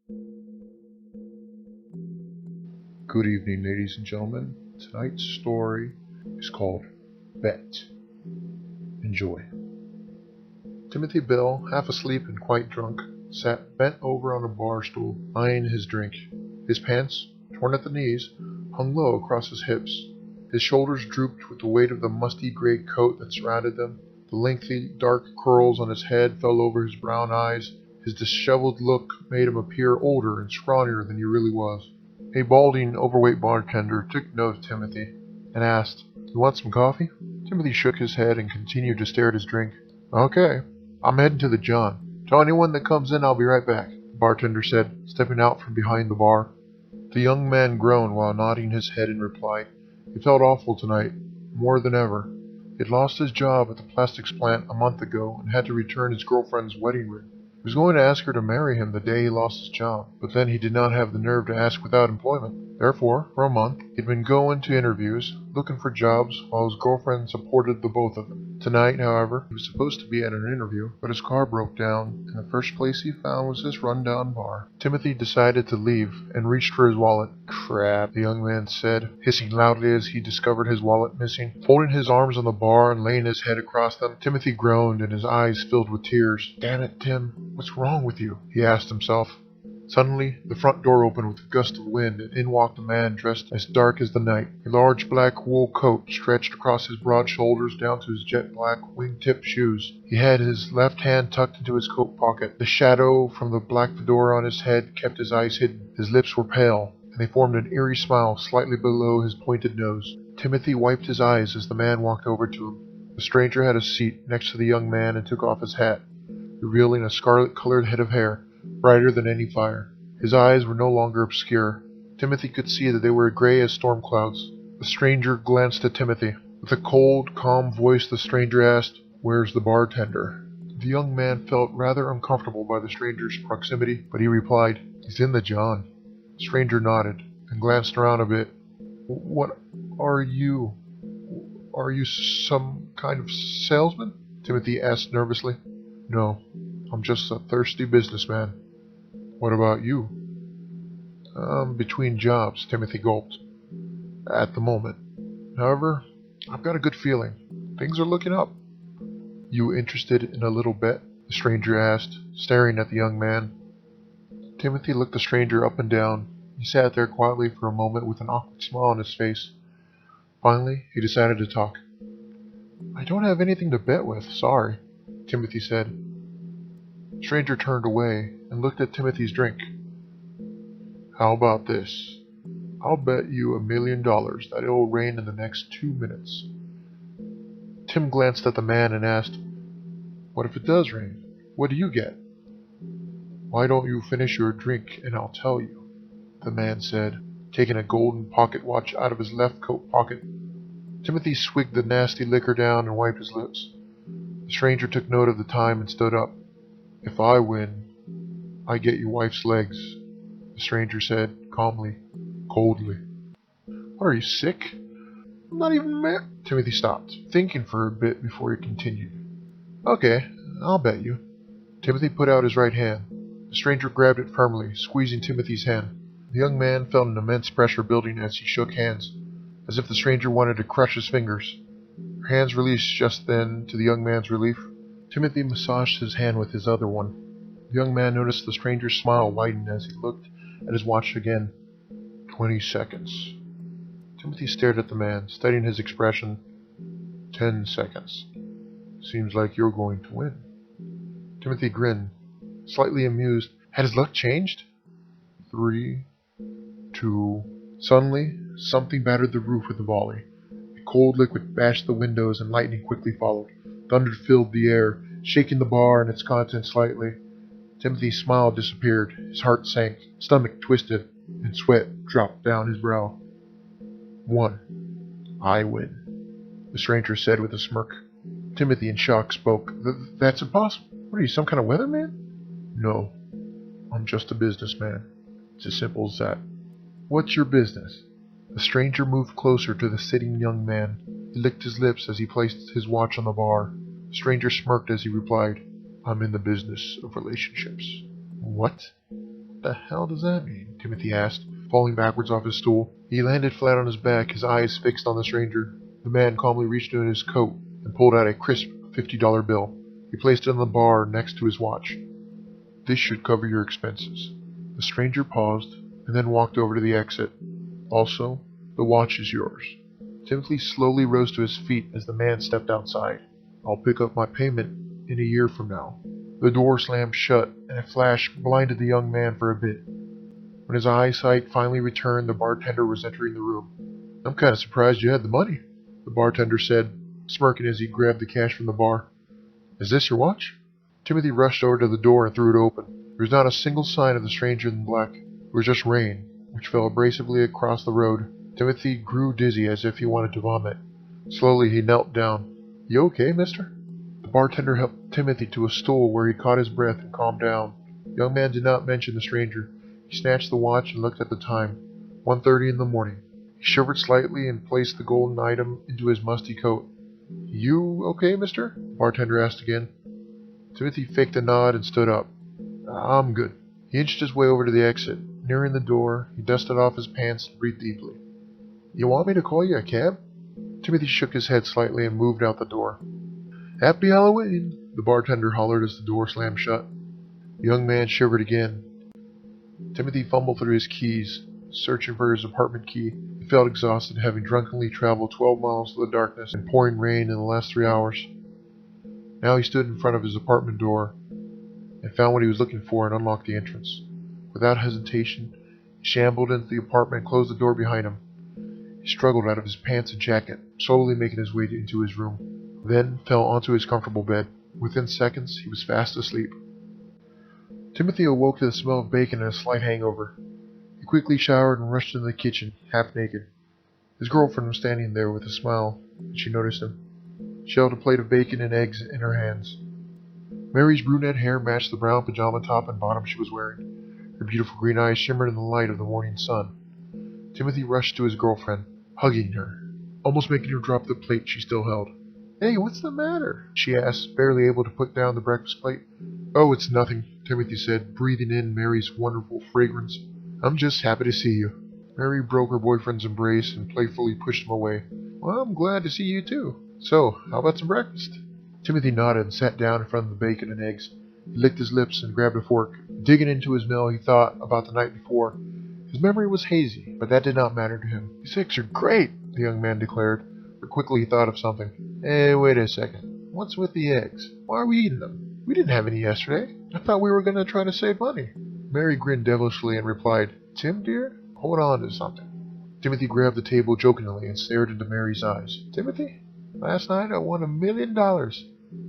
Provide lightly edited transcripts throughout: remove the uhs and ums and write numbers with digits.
Good evening, ladies and gentlemen. Tonight's story is called Bet. Enjoy. Timothy Bell, half asleep and quite drunk, sat bent over on a bar stool, eyeing his drink. His pants, torn at the knees, hung low across his hips. His shoulders drooped with the weight of the musty gray coat that surrounded them. The lengthy, dark curls on his head fell over his brown eyes. His disheveled look made him appear older and scrawnier than he really was. A balding, overweight bartender took note of Timothy and asked, "You want some coffee?" Timothy shook his head and continued to stare at his drink. "Okay, I'm heading to the John. Tell anyone that comes in I'll be right back," the bartender said, stepping out from behind the bar. The young man groaned while nodding his head in reply. He felt awful tonight, more than ever. He had lost his job at the plastics plant a month ago and had to return his girlfriend's wedding ring. He was going to ask her to marry him the day he lost his job, but then he did not have the nerve to ask without employment. Therefore, for a month, he'd been going to interviews, looking for jobs, while his girlfriend supported the both of them. Tonight, however, he was supposed to be at an interview, but his car broke down, and the first place he found was this rundown bar. Timothy decided to leave, and reached for his wallet. "Crap," the young man said, hissing loudly as he discovered his wallet missing. Folding his arms on the bar and laying his head across them, Timothy groaned and his eyes filled with tears. "Damn it, Tim. What's wrong with you?" he asked himself. Suddenly, the front door opened with a gust of wind, and in walked a man dressed as dark as the night. A large black wool coat stretched across his broad shoulders down to his jet black wing-tip shoes. He had his left hand tucked into his coat pocket. The shadow from the black fedora on his head kept his eyes hidden. His lips were pale, and they formed an eerie smile slightly below his pointed nose. Timothy wiped his eyes as the man walked over to him. The stranger had a seat next to the young man and took off his hat, revealing a scarlet-colored head of hair, brighter than any fire. His eyes were no longer obscure. Timothy could see that they were gray as storm clouds. The stranger glanced at Timothy. With a cold, calm voice, the stranger asked, "Where's the bartender?" The young man felt rather uncomfortable by the stranger's proximity, but he replied, "He's in the John." The stranger nodded and glanced around a bit. "What are you? Are you some kind of salesman?" Timothy asked nervously. "No, I'm just a thirsty businessman." "What about you?" "I'm between jobs," Timothy gulped. "At the moment. However, I've got a good feeling. Things are looking up." "You interested in a little bet?" the stranger asked, staring at the young man. Timothy looked the stranger up and down. He sat there quietly for a moment with an awkward smile on his face. Finally, he decided to talk. "I don't have anything to bet with, sorry," Timothy said. The stranger turned away and looked at Timothy's drink. "How about this? I'll bet you $1 million that it will rain in the next 2 minutes." Tim glanced at the man and asked, "What if it does rain? What do you get?" "Why don't you finish your drink and I'll tell you," the man said, taking a golden pocket watch out of his left coat pocket. Timothy swigged the nasty liquor down and wiped his lips. The stranger took note of the time and stood up. "If I win, I get your wife's legs," the stranger said, calmly, coldly. "What, are you sick? I'm not even married." Timothy stopped, thinking for a bit before he continued. "Okay, I'll bet you." Timothy put out his right hand. The stranger grabbed it firmly, squeezing Timothy's hand. The young man felt an immense pressure building as he shook hands, as if the stranger wanted to crush his fingers. Her hands released just then, to the young man's relief. Timothy massaged his hand with his other one. The young man noticed the stranger's smile widen as he looked at his watch again. 20 seconds. Timothy stared at the man, studying his expression. 10 seconds. Seems like you're going to win. Timothy grinned, slightly amused. Had his luck changed? 3, 2... Suddenly, something battered the roof with a volley. A cold liquid bashed the windows and lightning quickly followed. Thunder filled the air, shaking the bar and its contents slightly. Timothy's smile disappeared, his heart sank, stomach twisted, and sweat dropped down his brow. 1. I win, the stranger said with a smirk. Timothy, in shock, spoke. That's impossible. What are you, some kind of weatherman?" "No, I'm just a businessman. It's as simple as that." "What's your business?" The stranger moved closer to the sitting young man. He licked his lips as he placed his watch on the bar. The stranger smirked as he replied, "I'm in the business of relationships." "What?" the hell does that mean? Timothy asked, falling backwards off his stool. He landed flat on his back, his eyes fixed on the stranger. The man calmly reached into his coat and pulled out a crisp $50 bill. He placed it on the bar next to his watch. This should cover your expenses. The stranger paused and then walked over to the exit. Also, the watch is yours. Timothy slowly rose to his feet as the man stepped outside. I'll pick up my payment in a year from now. The door slammed shut, and a flash blinded the young man for a bit. When his eyesight finally returned, the bartender was entering the room. I'm kind of surprised you had the money, the bartender said, smirking as he grabbed the cash from the bar. Is this your watch? Timothy rushed over to the door and threw it open. There was not a single sign of the stranger in black. It was just rain, which fell abrasively across the road. Timothy grew dizzy as if he wanted to vomit. Slowly he knelt down. You okay, mister? The bartender helped Timothy to a stool where he caught his breath and calmed down. The young man did not mention the stranger. He snatched the watch and looked at the time. 1:30 in the morning. He shivered slightly and placed the golden item into his musty coat. You okay, mister? The bartender asked again. Timothy faked a nod and stood up. I'm good. He inched his way over to the exit. Nearing the door, he dusted off his pants and breathed deeply. You want me to call you a cab? Timothy shook his head slightly and moved out the door. Happy Halloween, the bartender hollered as the door slammed shut. The young man shivered again. Timothy fumbled through his keys, searching for his apartment key. He felt exhausted, having drunkenly traveled 12 miles through the darkness and pouring rain in the last 3 hours. Now he stood in front of his apartment door and found what he was looking for and unlocked the entrance. Without hesitation, he shambled into the apartment and closed the door behind him. He struggled out of his pants and jacket, slowly making his way into his room, then fell onto his comfortable bed. Within seconds, he was fast asleep. Timothy awoke to the smell of bacon and a slight hangover. He quickly showered and rushed into the kitchen, half naked. His girlfriend was standing there with a smile, and she noticed him. She held a plate of bacon and eggs in her hands. Mary's brunette hair matched the brown pajama top and bottom she was wearing. Her beautiful green eyes shimmered in the light of the morning sun. Timothy rushed to his girlfriend, hugging her, almost making her drop the plate she still held. Hey, what's the matter? She asked, barely able to put down the breakfast plate. Oh, it's nothing, Timothy said, breathing in Mary's wonderful fragrance. I'm just happy to see you. Mary broke her boyfriend's embrace and playfully pushed him away. Well, I'm glad to see you too. So, how about some breakfast? Timothy nodded and sat down in front of the bacon and eggs. He licked his lips and grabbed a fork. Digging into his meal, he thought about the night before. His memory was hazy, but that did not matter to him. These eggs are great, the young man declared, but quickly he thought of something. Hey, wait a second. What's with the eggs? Why are we eating them? We didn't have any yesterday. I thought we were going to try to save money. Mary grinned devilishly and replied, Tim, dear, hold on to something. Timothy grabbed the table jokingly and stared into Mary's eyes. Timothy, last night I won $1 million.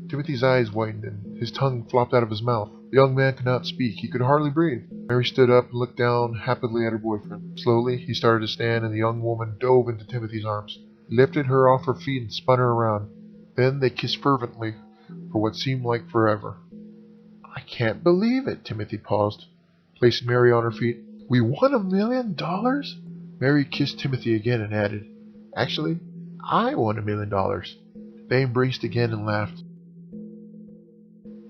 Timothy's eyes widened and his tongue flopped out of his mouth. The young man could not speak. He could hardly breathe. Mary stood up and looked down happily at her boyfriend. Slowly, he started to stand and the young woman dove into Timothy's arms. He lifted her off her feet and spun her around. Then they kissed fervently for what seemed like forever. I can't believe it, Timothy paused, placing Mary on her feet. We won $1 million? Mary kissed Timothy again and added, Actually, I won $1 million. They embraced again and laughed.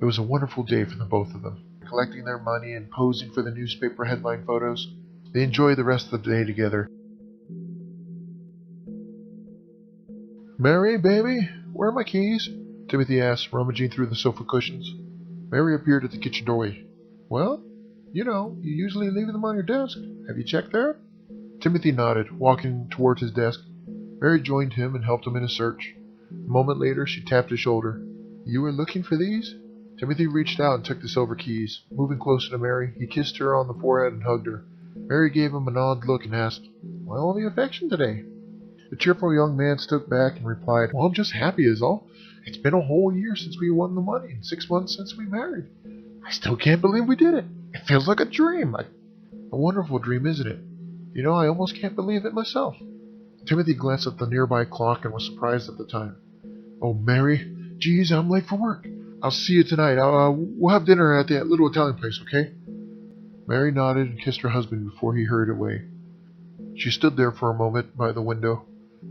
It was a wonderful day for the both of them. Collecting their money and posing for the newspaper headline photos, they enjoyed the rest of the day together. Mary, baby, where are my keys? Timothy asked, rummaging through the sofa cushions. Mary appeared at the kitchen doorway. Well, you usually leave them on your desk. Have you checked there? Timothy nodded, walking toward his desk. Mary joined him and helped him in his search. A moment later, she tapped his shoulder. You were looking for these? Timothy reached out and took the silver keys. Moving closer to Mary, he kissed her on the forehead and hugged her. Mary gave him an odd look and asked, Why all the affection today? The cheerful young man stood back and replied, Well, I'm just happy is all. It's been a whole year since we won the money and 6 months since we married. I still can't believe we did it. It feels like a dream. A wonderful dream, isn't it? I almost can't believe it myself. Timothy glanced at the nearby clock and was surprised at the time. Oh, Mary, geez, I'm late for work. I'll see you tonight. We'll have dinner at that little Italian place, okay? Mary nodded and kissed her husband before he hurried away. She stood there for a moment by the window.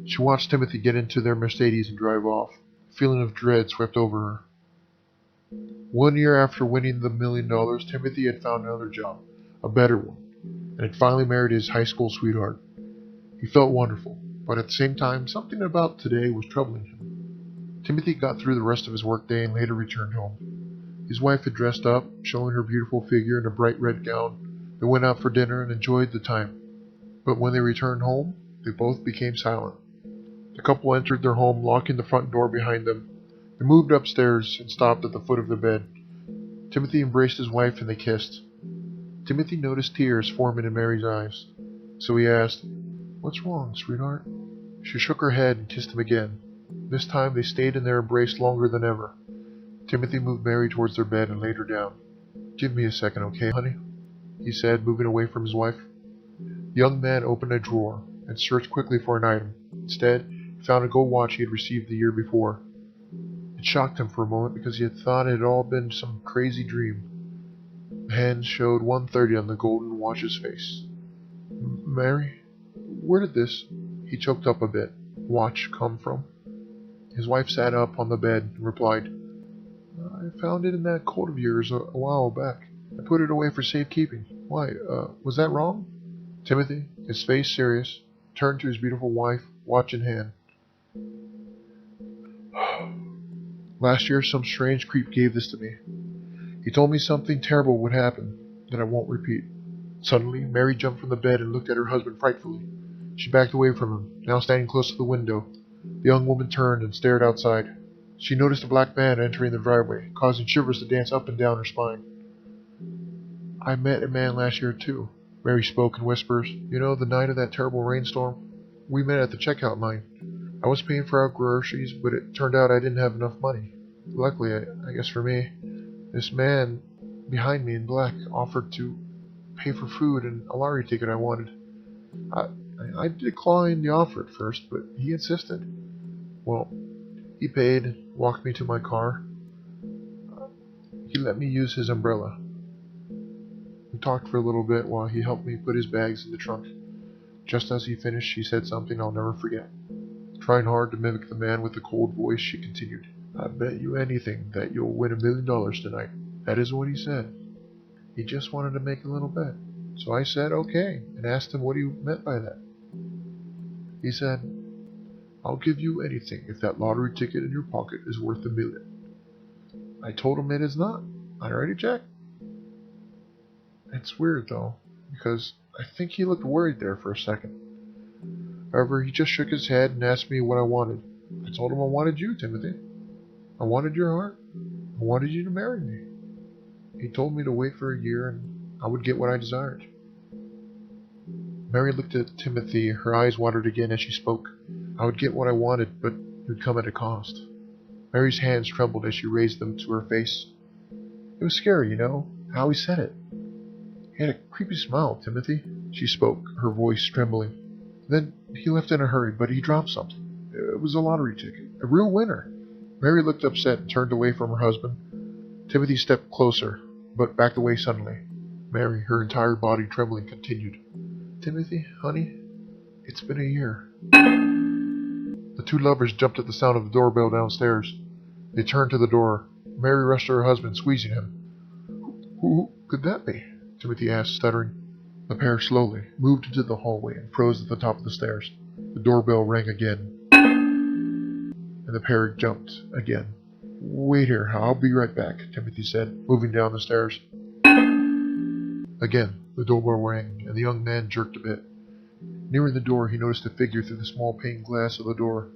She watched Timothy get into their Mercedes and drive off. A feeling of dread swept over her. 1 year after winning the $1 million, Timothy had found another job. a better one, and had finally married his high school sweetheart. He felt wonderful, but at the same time, something about today was troubling him. Timothy got through the rest of his workday and later returned home. His wife had dressed up, showing her beautiful figure in a bright red gown. They went out for dinner and enjoyed the time. But when they returned home, they both became silent. The couple entered their home, locking the front door behind them. They moved upstairs and stopped at the foot of their bed. Timothy embraced his wife and they kissed. Timothy noticed tears forming in Mary's eyes, so he asked, "What's wrong, sweetheart?" She shook her head and kissed him again. This time they stayed in their embrace longer than ever. Timothy moved Mary towards their bed and laid her down. "Give me a second, okay, honey?" he said, moving away from his wife. The young man opened a drawer and searched quickly for an item. Instead, he found a gold watch he had received the year before. It shocked him for a moment because he had thought it had all been some crazy dream. The hands showed 1:30 on the golden watch's face. "Mary, where did this," he choked up a bit, "watch come from?" His wife sat up on the bed and replied, "I found it in that coat of yours a while back. I put it away for safekeeping. Why, was that wrong?" Timothy, his face serious, turned to his beautiful wife, watch in hand. "Last year some strange creep gave this to me. He told me something terrible would happen that I won't repeat." Suddenly, Mary jumped from the bed and looked at her husband frightfully. She backed away from him, now standing close to the window. The young woman turned and stared outside. She noticed a black man entering the driveway, causing shivers to dance up and down her spine. "I met a man last year too," Mary spoke in whispers. "You know, the night of that terrible rainstorm? We met at the checkout line. I was paying for our groceries, but it turned out I didn't have enough money. Luckily, I guess for me, this man behind me in black offered to pay for food and a lottery ticket I wanted. I declined the offer at first, but he insisted. Well, he paid and walked me to my car. He let me use his umbrella. We talked for a little bit while he helped me put his bags in the trunk. Just as he finished, she said something I'll never forget. Trying hard to mimic the man with the cold voice, she continued, "I bet you anything that you'll win $1 million tonight." That is what he said. He just wanted to make a little bet. So I said okay, and asked him what he meant by that. He said, "I'll give you anything if that lottery ticket in your pocket is worth $1 million. I told him it is not. I already checked. It's weird though, because I think he looked worried there for a second. However, he just shook his head and asked me what I wanted. I told him I wanted you, Timothy. I wanted your heart. I wanted you to marry me. He told me to wait for a year and I would get what I desired." Mary looked at Timothy, her eyes watered again as she spoke. "I would get what I wanted, but it would come at a cost." Mary's hands trembled as she raised them to her face. "It was scary, you know, how he said it. He had a creepy smile, Timothy," she spoke, her voice trembling. "Then he left in a hurry, but he dropped something. It was a lottery ticket, a real winner." Mary looked upset and turned away from her husband. Timothy stepped closer, but backed away suddenly. Mary, her entire body trembling, continued, "Timothy, honey, it's been a year." The two lovers jumped at the sound of the doorbell downstairs. They turned to the door. Mary rushed to her husband, squeezing him. Who could that be?" Timothy asked, stuttering. The pair slowly moved into the hallway and froze at the top of the stairs. The doorbell rang again, and the pair jumped again. "Wait here, I'll be right back," Timothy said, moving down the stairs. Again, the doorbell rang, and the young man jerked a bit. Nearing the door, he noticed a figure through the small pane glass of the door.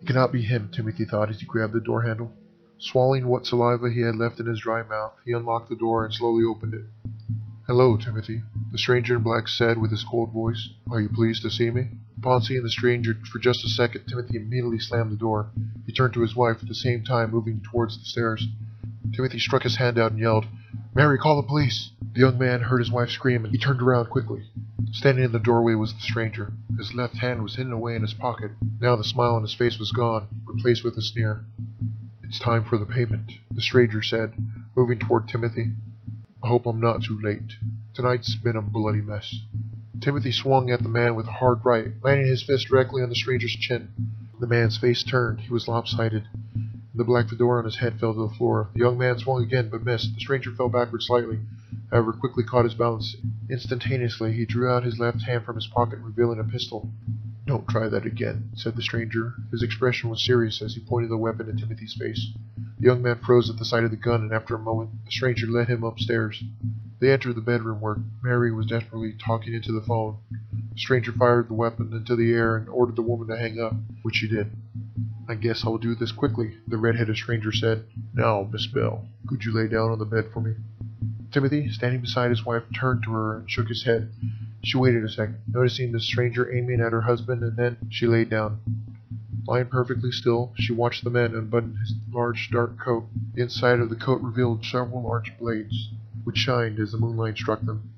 It could not be him, Timothy thought as he grabbed the door handle. Swallowing what saliva he had left in his dry mouth, he unlocked the door and slowly opened it. "Hello, Timothy," the stranger in black said with his cold voice. "Are you pleased to see me?" Upon seeing the stranger for just a second, Timothy immediately slammed the door. He turned to his wife, at the same time moving towards the stairs. Timothy struck his hand out and yelled, "Mary, call the police!" The young man heard his wife scream, and he turned around quickly. Standing in the doorway was the stranger. His left hand was hidden away in his pocket. Now the smile on his face was gone, replaced with a sneer. "It's time for the payment," the stranger said, moving toward Timothy. "I hope I'm not too late. Tonight's been a bloody mess." Timothy swung at the man with a hard right, landing his fist directly on the stranger's chin. The man's face turned. He was lopsided. The black fedora on his head fell to the floor. The young man swung again, but missed. The stranger fell backward slightly. however, quickly caught his balance. Instantaneously, he drew out his left hand from his pocket, revealing a pistol. "Don't try that again," said the stranger. His expression was serious as he pointed the weapon at Timothy's face. The young man froze at the sight of the gun, and after a moment, the stranger led him upstairs. They entered the bedroom where Mary was desperately talking into the phone. The stranger fired the weapon into the air and ordered the woman to hang up, which she did. "I guess I'll do this quickly," the red-headed stranger said. "Now, Miss Bell, could you lay down on the bed for me?" Timothy, standing beside his wife, turned to her and shook his head. She waited a second, noticing the stranger aiming at her husband, and then she lay down. Lying perfectly still, she watched the man unbutton his large dark coat. The inside of the coat revealed several arched blades, which shined as the moonlight struck them.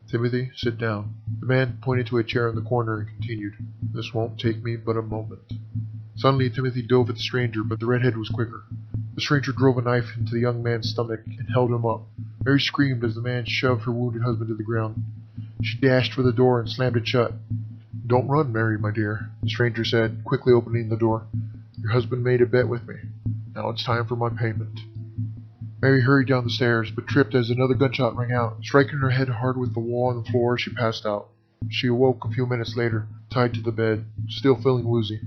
"Timothy, sit down." The man pointed to a chair in the corner and continued, "This won't take me but a moment." Suddenly, Timothy dove at the stranger, but the redhead was quicker. The stranger drove a knife into the young man's stomach and held him up. Mary screamed as the man shoved her wounded husband to the ground. She dashed for the door and slammed it shut. "Don't run, Mary, my dear," the stranger said, quickly opening the door. "Your husband made a bet with me. Now it's time for my payment." Mary hurried down the stairs, but tripped as another gunshot rang out. Striking her head hard with the wall and the floor, she passed out. She awoke a few minutes later, tied to the bed, still feeling woozy.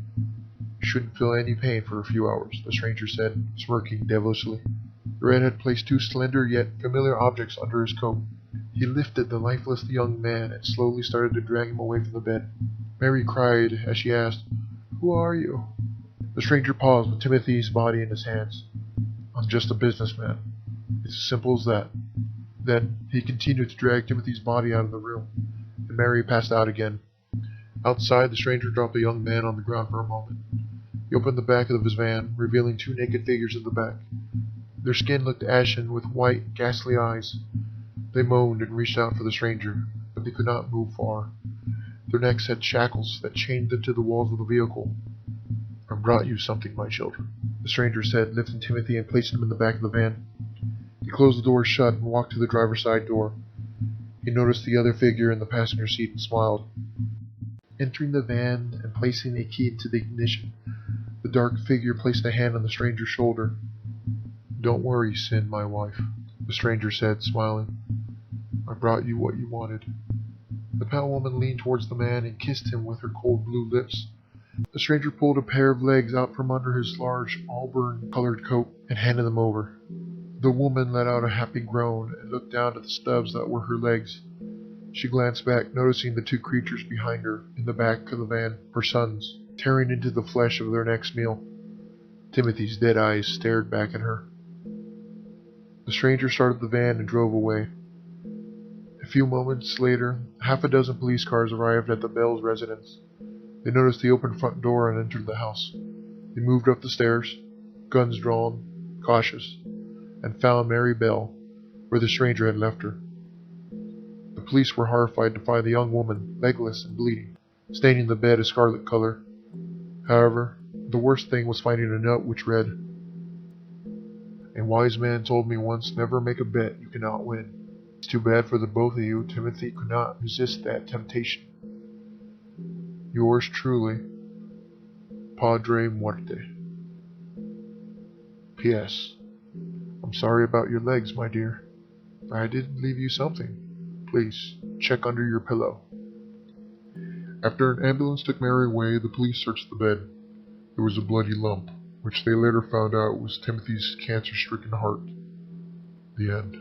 "You shouldn't feel any pain for a few hours," the stranger said, smirking devilishly. The redhead placed two slender yet familiar objects under his coat. He lifted the lifeless young man and slowly started to drag him away from the bed. Mary cried as she asked, "Who are you?" The stranger paused with Timothy's body in his hands. "I'm just a businessman. It's as simple as that." Then he continued to drag Timothy's body out of the room, and Mary passed out again. Outside, the stranger dropped the young man on the ground for a moment. He opened the back of his van, revealing two naked figures in the back. Their skin looked ashen with white, ghastly eyes. They moaned and reached out for the stranger, but they could not move far. Their necks had shackles that chained them to the walls of the vehicle. "I brought you something, my children," the stranger said, lifting Timothy and placing him in the back of the van. He closed the door shut and walked to the driver's side door. He noticed the other figure in the passenger seat and smiled. Entering the van and placing a key into the ignition, the dark figure placed a hand on the stranger's shoulder. "Don't worry, Sin, my wife," the stranger said, smiling. "I brought you what you wanted." The pale woman leaned towards the man and kissed him with her cold blue lips. The stranger pulled a pair of legs out from under his large auburn-colored coat and handed them over. The woman let out a happy groan and looked down at the stubs that were her legs. She glanced back, noticing the two creatures behind her in the back of the van, her sons, tearing into the flesh of their next meal. Timothy's dead eyes stared back at her. The stranger started the van and drove away. A few moments later, half a dozen police cars arrived at the Bell's residence. They noticed the open front door and entered the house. They moved up the stairs, guns drawn, cautious, and found Mary Bell where the stranger had left her. The police were horrified to find the young woman, legless and bleeding, staining the bed a scarlet color. However, the worst thing was finding a note which read, "A wise man told me once, never make a bet you cannot win. It's too bad for the both of you. Timothy could not resist that temptation. Yours truly, Padre Muerte. P.S. I'm sorry about your legs, my dear. I did leave you something. Please, check under your pillow." After an ambulance took Mary away, the police searched the bed. There was a bloody lump, which they later found out was Timothy's cancer-stricken heart. The end.